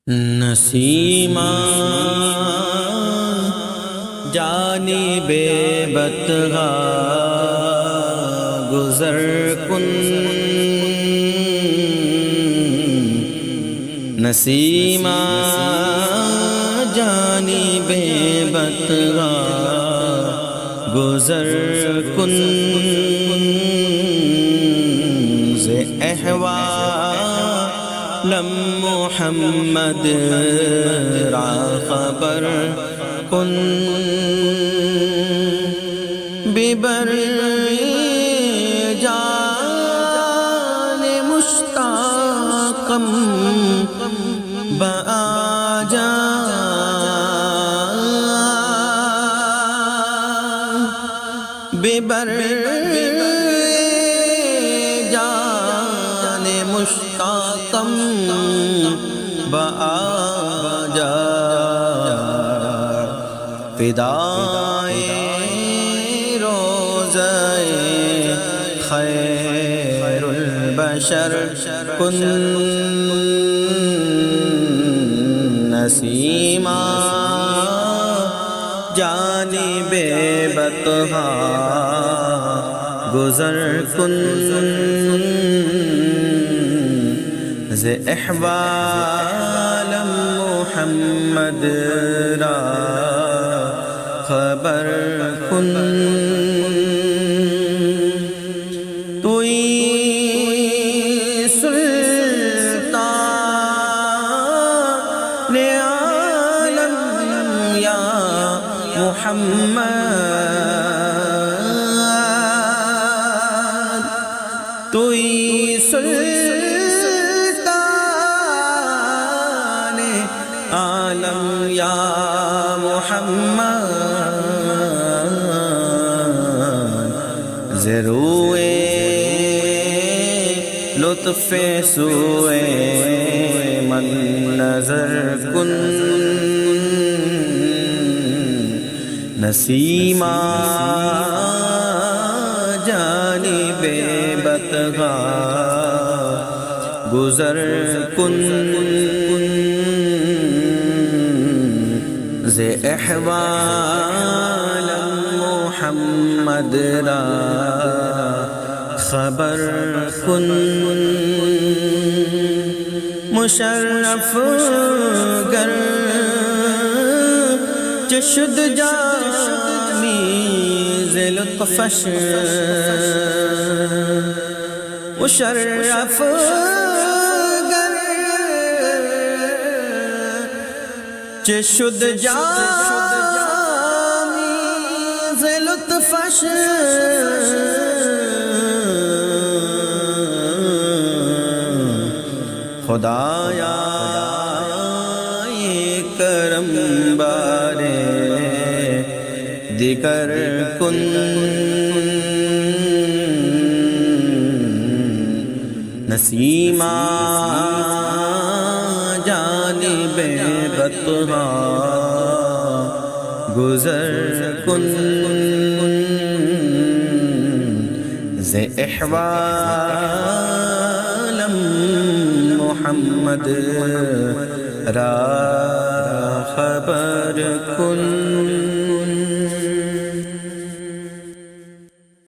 Nasima جانب بطغا گزر کن، نسیمہ جانب بطغا گزر کن، ز احوالم محمد را خبر کن، ببر جان مشتاقم بآجا، ببر جان مشتاقم بآجا، فدائے روضہ خیر البشر کن، نسیمہ جانب بطغا گزر کن، ز احوالم محمد را خبر کن، توئی سلطان عالم یا محمد، توئی سلطان عالم یا محمد، ضروئے لطف سوئے من نظر کن، نسیمہ جانب بطغا گزر کن، ز احوالم محمد را خبر کن، مشرف گر شد جانی ز لطفش، مشرف گر شد جانی ز لطفش، خدایا کرم بارے دیگر کن، نسیمہ جانب بطغا گزر کن، ز احوالم محمد را خبر کن۔